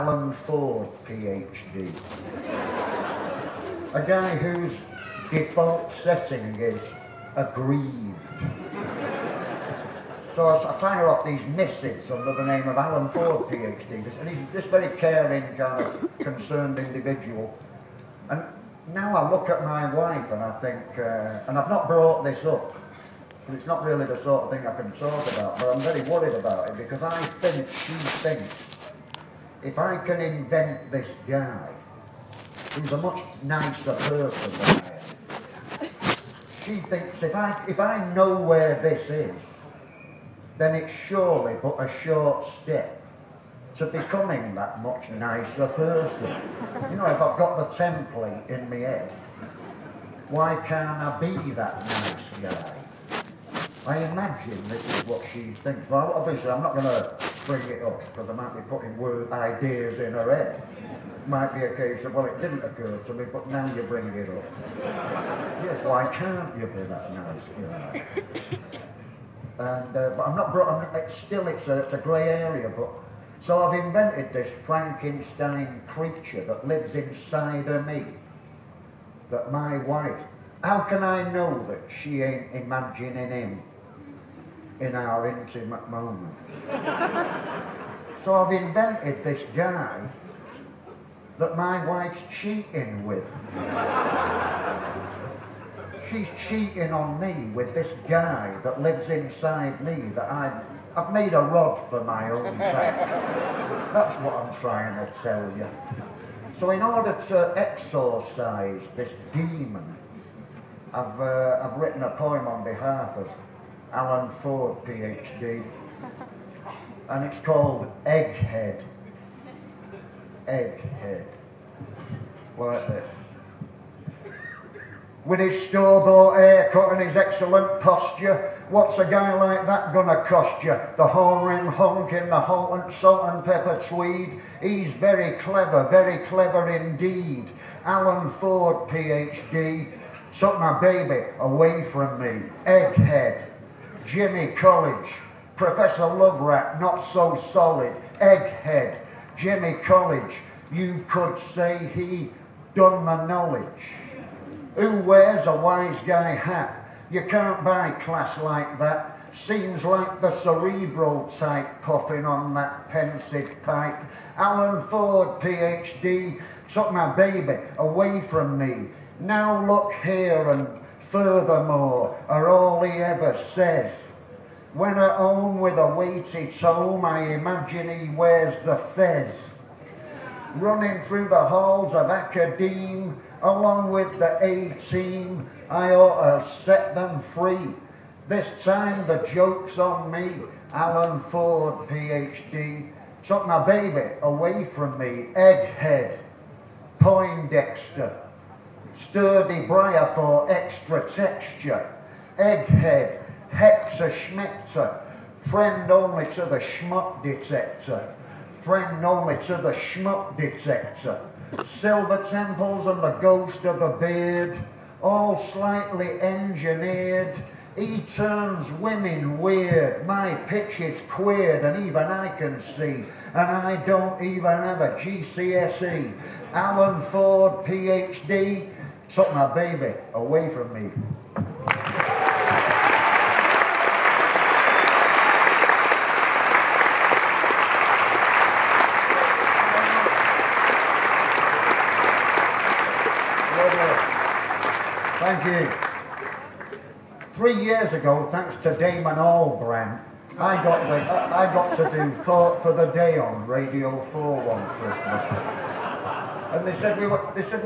Alan Ford, PhD. A guy whose default setting is aggrieved. So I fire off these missives under the name of Alan Ford, PhD, and he's this very caring, kind of concerned individual. And now I look at my wife and I think, and I've not brought this up, and it's not really the sort of thing I can talk about, but I'm very worried about it because I think she thinks if I can invent this guy, who's a much nicer person than I am, she thinks if I know where this is, then it's surely but a short step to becoming that much nicer person. You know, if I've got the template in my head, why can't I be that nice guy? I imagine this is what she thinks. Well, obviously I'm not going to bring it up because I might be putting ideas in her head. It might be a case of, well, it didn't occur to me, but now you bring it up. Yes, why can't you be that nice guy? And, but I'm not, it's a grey area, but, so I've invented this Frankenstein creature that lives inside of me, that my wife, how can I know that she ain't imagining him in our intimate moments? So I've invented this guy that my wife's cheating with. She's cheating on me with this guy that lives inside me that I've made a rod for my own back. That's what I'm trying to tell you. So in order to exorcise this demon, I've written a poem on behalf of Alan Ford, PhD, and it's called Egghead. Egghead. Like this. With his store-bought haircut and his excellent posture, what's a guy like that gonna cost you? The horn-rim hunk in the Holton salt and pepper tweed. He's very clever indeed. Alan Ford, PhD, took my baby away from me. Egghead. Jimmy College. Professor Loverat, not so solid. Egghead. Jimmy College. You could say he done the knowledge. Who wears a wise guy hat? You can't buy class like that. Seems like the cerebral type puffing on that pensive pipe. Alan Ford, PhD, took my baby away from me. Now look here and furthermore are all he ever says. When at home with a weighty tome, I imagine he wears the fez. Running through the halls of academe, along with the A-team, I ought to set them free. This time the joke's on me. Alan Ford, PhD, took my baby away from me. Egghead, Poindexter, sturdy briar for extra texture. Egghead, Hector Schmechter, friend only to the schmuck detector. Friend only to the schmuck detector. Silver temples and the ghost of a beard, all slightly engineered. He turns women weird. My pitch is queered and even I can see, and I don't even have a GCSE. Alan Ford, PhD, took my baby away from me. Thank you. 3 years ago, thanks to Damon Albarn, I got to do Thought for the Day on Radio 4 one Christmas. And they said we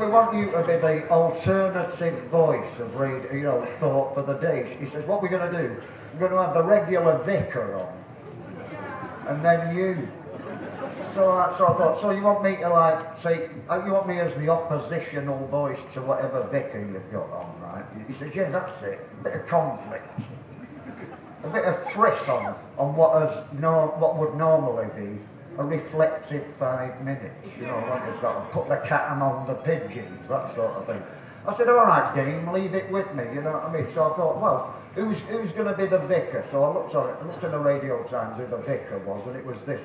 want you to be the alternative voice of radio, you know, Thought for the Day. He says, what we're going to do, we're going to have the regular vicar on, and then you. So I thought, so you want me to like take, you want me as the oppositional voice to whatever vicar you've got on, right? He said, yeah, that's it. A bit of conflict. A bit of friss on what would normally be a reflective 5 minutes. You know, like it's sort of put the cat among the pigeons, that sort of thing. I said, all right, Dean, leave it with me, you know what I mean? So I thought, well, who's going to be the vicar? So I looked in the Radio Times who the vicar was, and it was this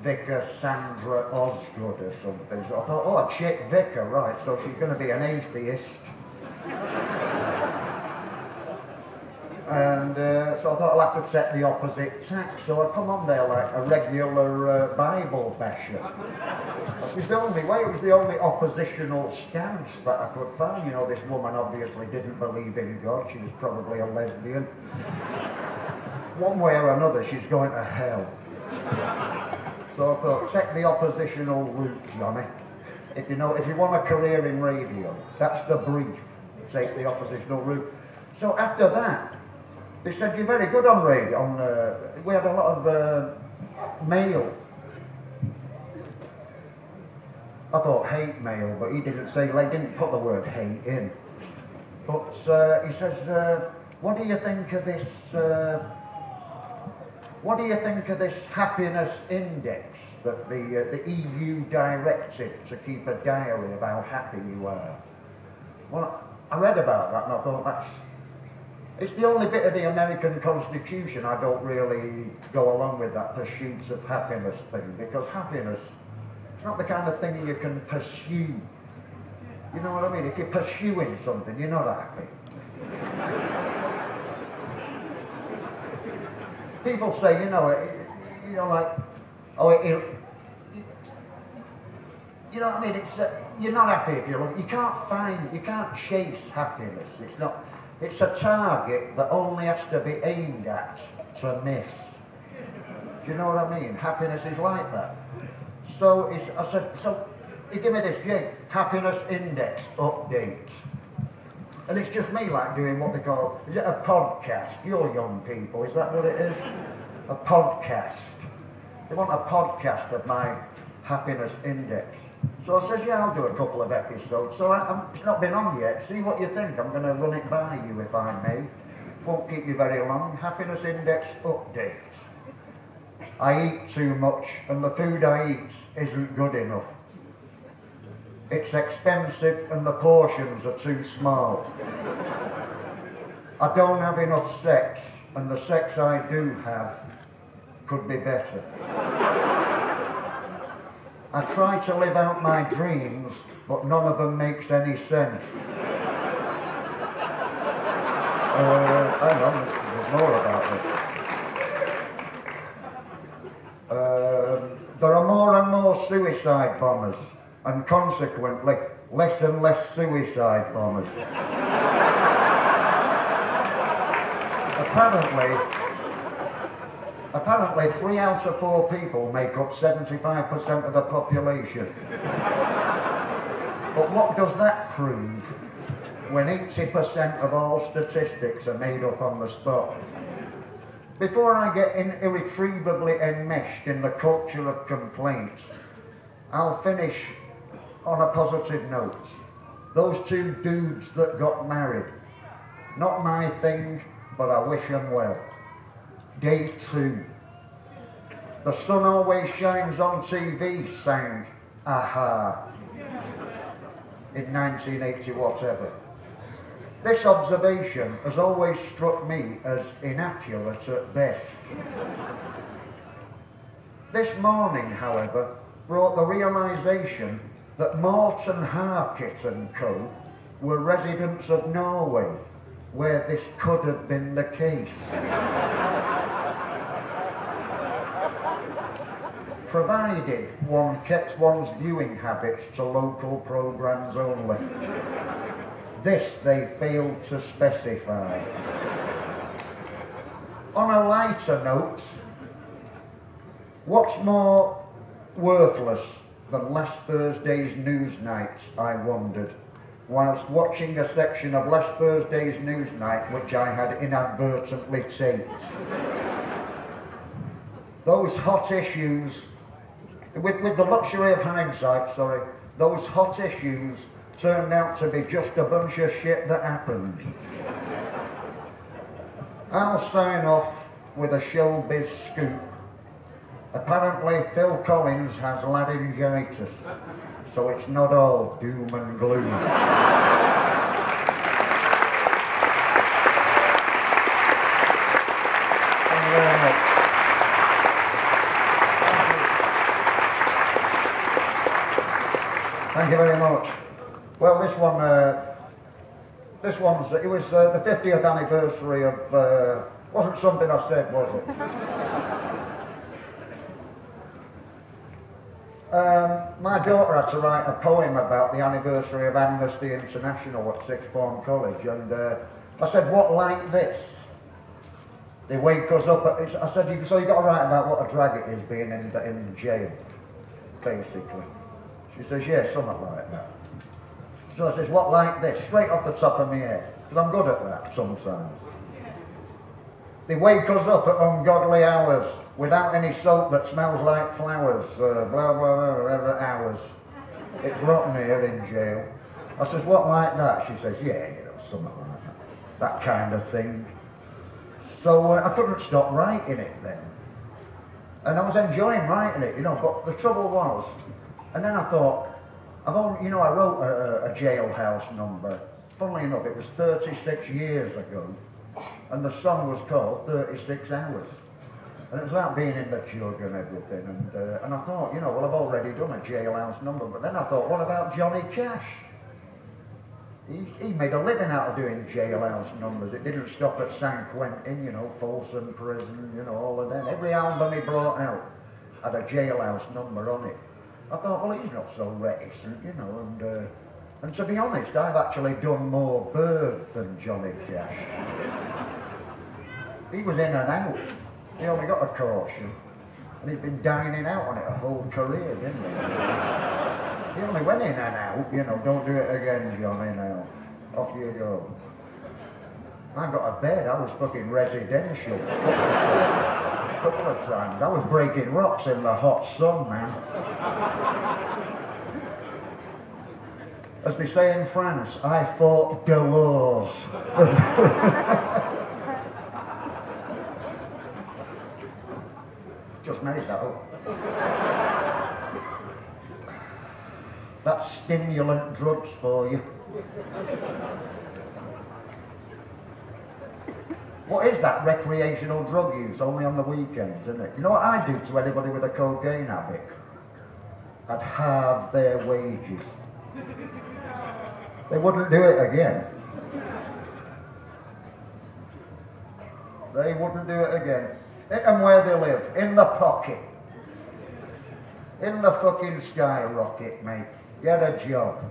Vicar Sandra Osgood or something. So I thought, oh, a chick vicar, right, so she's going to be an atheist. And so I thought I'll have to take the opposite tack. So I come on there like a regular Bible basher. It was the only way, it was the only oppositional stance that I could find. You know, this woman obviously didn't believe in God. She was probably a lesbian. One way or another, she's going to hell. So I thought, take the oppositional route, Johnny. If you want a career in radio, that's the brief. Take the oppositional route. So after that, they said, you're very good on radio. We had a lot of mail. I thought hate mail, but he didn't say, they didn't put the word hate in. But he says, what do you think of this? What do you think of this happiness index that the EU directed to keep a diary of how happy you are? Well, I read about that and I thought it's the only bit of the American Constitution I don't really go along with, that pursuits of happiness thing, because happiness, it's not the kind of thing you can pursue. You know what I mean? If you're pursuing something, you're not happy. People say, you know, like, oh, you know what I mean? It's you're not happy if you look. You can't chase happiness. It's a target that only has to be aimed at to miss. Do you know what I mean? Happiness is like that. So I said, so he gave me this gig, happiness index update. And it's just me like doing what they call, is it a podcast? You're young people, is that what it is? A podcast. They want a podcast of my happiness index. So I said, yeah, I'll do a couple of episodes. So it's not been on yet. See what you think. I'm going to run it by you if I may. Won't keep you very long. Happiness index update. I eat too much and the food I eat isn't good enough. It's expensive and the portions are too small. I don't have enough sex and the sex I do have could be better. I try to live out my dreams, but none of them makes any sense. Hang on, there's more about this. There are more and more suicide bombers, and consequently, less and less suicide bombers. Apparently 3 out of 4 people make up 75% of the population. But what does that prove when 80% of all statistics are made up on the spot? Before I get irretrievably enmeshed in the culture of complaint, I'll finish on a positive note. Those 2 dudes that got married, not my thing, but I wish them well. Day 2. The sun always shines on TV, sang Aha in 1980 whatever. This observation has always struck me as inaccurate at best. This morning, however, brought the realisation that Morton Harkett and Co. were residents of Norway, where this could have been the case. Provided one kept one's viewing habits to local programmes only. This they failed to specify. On a lighter note, what's more worthless than last Thursday's Newsnight, I wondered, whilst watching a section of last Thursday's Newsnight which I had inadvertently taped. Those hot issues, with the luxury of hindsight, those hot issues turned out to be just a bunch of shit that happened. I'll sign off with a showbiz scoop. Apparently Phil Collins has laryngitis, so it's not all doom and gloom. Thank you very much. Thank you very much. Well, this one's, it was the 50th anniversary of, wasn't something I said, was it? My daughter had to write a poem about the anniversary of Amnesty International at Sixth Form College, and I said, what like this? They wake us up at, I said, so you've got to write about what a drag it is being in jail, basically. She says, yeah, something like that. So I says, what like this? Straight off the top of my head, because I'm good at that sometimes. They wake us up at ungodly hours, without any soap that smells like flowers, blah, blah, blah, blah, hours. It's rotten here in jail. I says, what like that? She says, yeah, you know, something like that. That kind of thing. So I couldn't stop writing it then. And I was enjoying writing it, you know, but the trouble was, and then I thought, I wrote a jailhouse number. Funnily enough, it was 36 years ago, and the song was called 36 Hours. And it was about being in the jug and everything, and I thought, you know, well, I've already done a jailhouse number, but then I thought, what about Johnny Cash? He made a living out of doing jailhouse numbers. It didn't stop at San Quentin, you know, Folsom Prison, you know, all of them. Every album he brought out had a jailhouse number on it. I thought, well, he's not so reticent, you know, and to be honest, I've actually done more Bird than Johnny Cash. He was in and out. He only got a caution, and he's been dining out on it a whole career, didn't he? He only went in and out, you know, don't do it again, Johnny, now. Off you go. I got a bed, I was fucking residential. A couple of times. I was breaking rocks in the hot sun, man. As they say in France, I fought Delors. Just made that up. That's stimulant drugs for you. What is that recreational drug use? Only on the weekends, isn't it? You know what I'd do to anybody with a cocaine habit? I'd halve their wages. They wouldn't do it again. They wouldn't do it again. Hit them where they live, in the pocket. In the fucking skyrocket, mate. Get a job.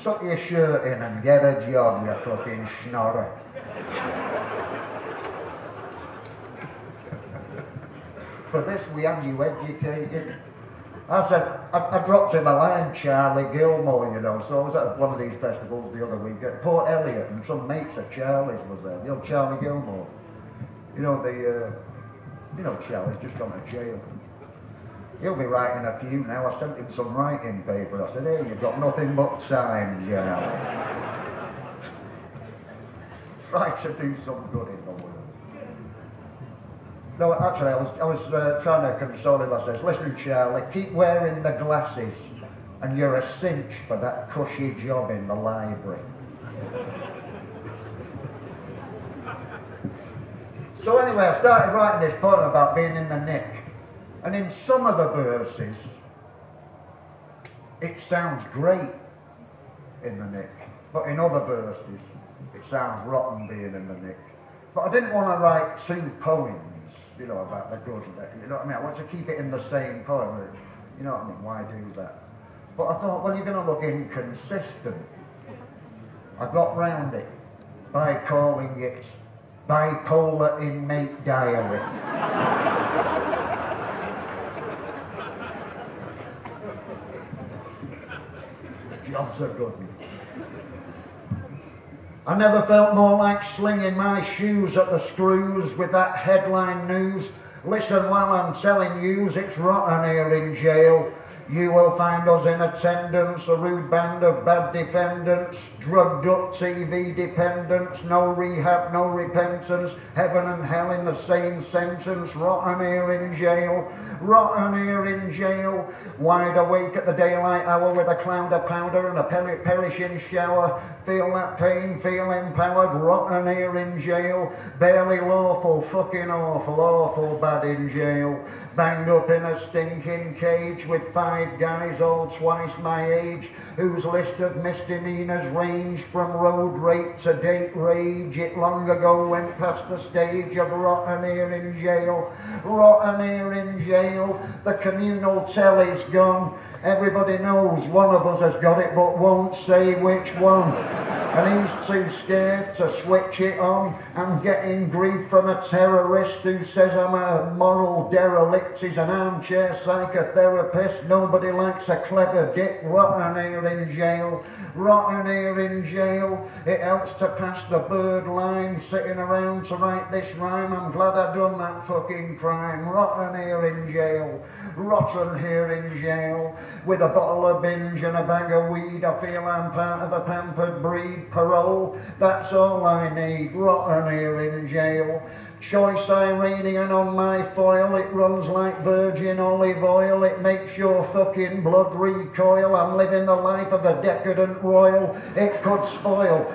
Tuck your shirt in and get a job, you fucking schnorrer. For this we had you educated. I said, I dropped him a line, Charlie Gilmore, you know, so I was at one of these festivals the other week at Port Elliot, and some mates of Charlie's was there, you know, Charlie Gilmore. You know Charlie's just gone to jail. He'll be writing a few now. I sent him some writing paper. I said, hey, you've got nothing but time, Charlie. Try to do some good in the world. No, actually, I was trying to console him. I says, listen, Charlie, keep wearing the glasses, and you're a cinch for that cushy job in the library. So anyway, I started writing this poem about being in the nick. And in some of the verses, it sounds great in the nick. But in other verses, it sounds rotten being in the nick. But I didn't want to write two poems, you know, about the good. You know what I mean? I want to keep it in the same poem. You know what I mean? Why do that? But I thought, well, you're going to look inconsistent. I got round it by calling it Bipolar Inmate Diary. Job's a good one. I never felt more like slinging my shoes at the screws with that headline news. Listen while I'm telling yous, it's rotten here in jail. You will find us in attendance, a rude band of bad defendants, drugged up TV dependents, no rehab, no repentance, heaven and hell in the same sentence, rotten here in jail, rotten here in jail, wide awake at the daylight hour with a cloud of powder and a perishing shower, feel that pain, feel empowered, rotten here in jail, barely lawful, fucking awful, awful bad in jail, banged up in a stinking cage with 5 guys all twice my age, whose list of misdemeanors ranged from road rape to date rage. It long ago went past the stage of rotten here in jail, rotten here in jail. The communal telly's gone. Everybody knows one of us has got it but won't say which one. And he's too scared to switch it on. I'm getting grief from a terrorist who says I'm a moral derelict. He's an armchair psychotherapist. Nobody likes a clever dick. Rotten here in jail, rotten here in jail. It helps to pass the bird line, sitting around to write this rhyme. I'm glad I done that fucking crime. Rotten here in jail, rotten here in jail. With a bottle of binge and a bag of weed, I feel I'm part of a pampered breed. Parole, that's all I need. Rotten here in jail. Choice Iranian on my foil, it runs like virgin olive oil, it makes your fucking blood recoil. I'm living the life of a decadent royal. It could spoil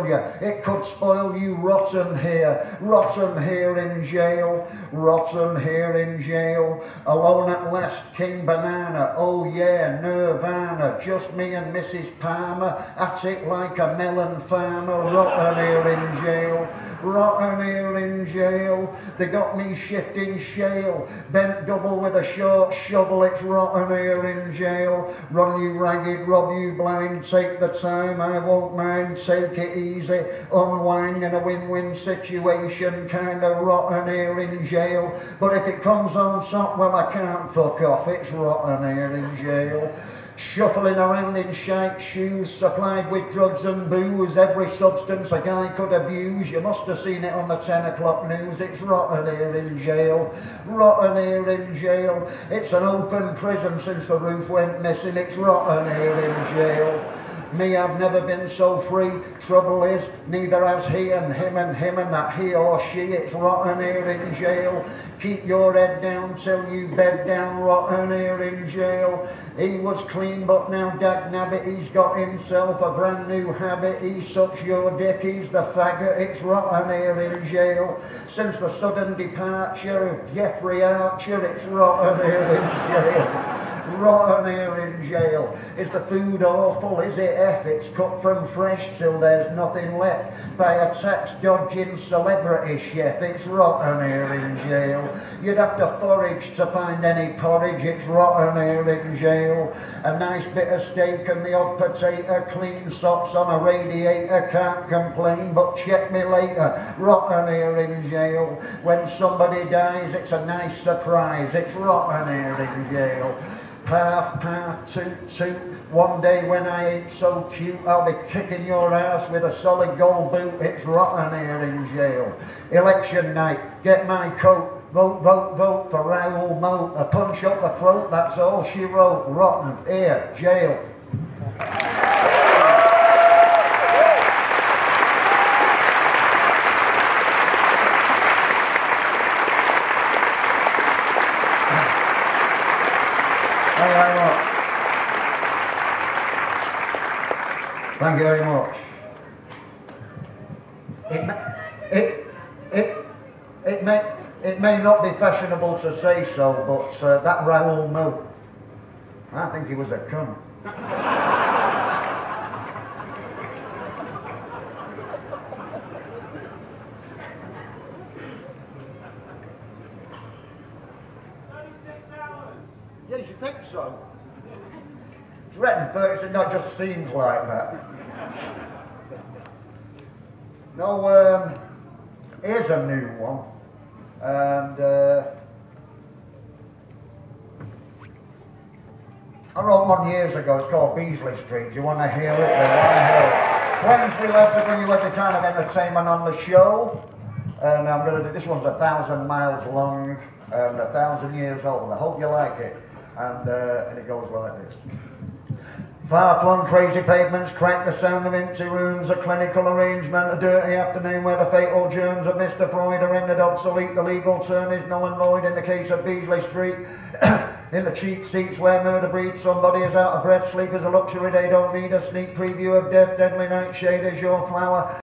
you, it could spoil you. Rotten here in jail, rotten here in jail. Alone at last, King Banana, oh yeah, Nirvana, just me and Mrs. Palmer, at it like a melon farmer. Rotten here in jail, rotten here in jail. They got me shifting shale, bent double with a short shovel. It's rotten here in jail. Run you ragged, rob you blind, take the time, I won't mind, take it easy, unwind in a win-win situation. Kinda rotten here in jail, but if it comes on top, well I can't fuck off. It's rotten here in jail. Shuffling around in shite shoes, supplied with drugs and booze, every substance a guy could abuse. You must have seen it on the 10 o'clock news. It's rotten here in jail, rotten here in jail. It's an open prison since the roof went missing. It's rotten here in jail. Me, I've never been so free. Trouble is, neither has he and him and him and that he or she. It's rotten here in jail. Keep your head down till you bed down. Rotten here in jail. He was clean, but now dagnabbit, he's got himself a brand new habit. He sucks your dick, he's the faggot. It's rotten here in jail. Since the sudden departure of Jeffrey Archer, it's rotten here in jail. Rotten here in jail. Is the food awful? Is it F? It's cut from fresh till there's nothing left by a tax-dodging celebrity chef. It's rotten here in jail. You'd have to forage to find any porridge. It's rotten here in jail. A nice bit of steak and the odd potato, clean socks on a radiator, can't complain, but check me later. Rotten here in jail. When somebody dies, it's a nice surprise. It's rotten here in jail. Path, path, toot, toot. One day when I ain't so cute, I'll be kicking your ass with a solid gold boot. It's rotten here in jail. Election night, get my coat. Vote, vote, vote for Raoul Moat. A punch up the throat, that's all she wrote. Rotten here, jail. Thank you very much. It may not be fashionable to say so, but that Raoul Moat, I think he was a cunt. Yeah, you should think so. It's written 30, it not just seems like that. No, here's a new one, and I wrote one years ago. It's called Beasley Street. Do you want to hear it? Friends, we love to bring you every kind of entertainment on the show, and I'm going to do this one's 1,000 miles long and 1,000 years old. I hope you like it, and it goes like this. Far-flung crazy pavements crack the sound of empty rooms, a clinical arrangement, a dirty afternoon where the fatal germs of Mr. Freud are rendered obsolete. The legal term is null and void in the case of Beasley Street. In the cheap seats where murder breeds, somebody is out of breath, sleep is a luxury, they don't need a sneak preview of death, deadly nightshade is your flower.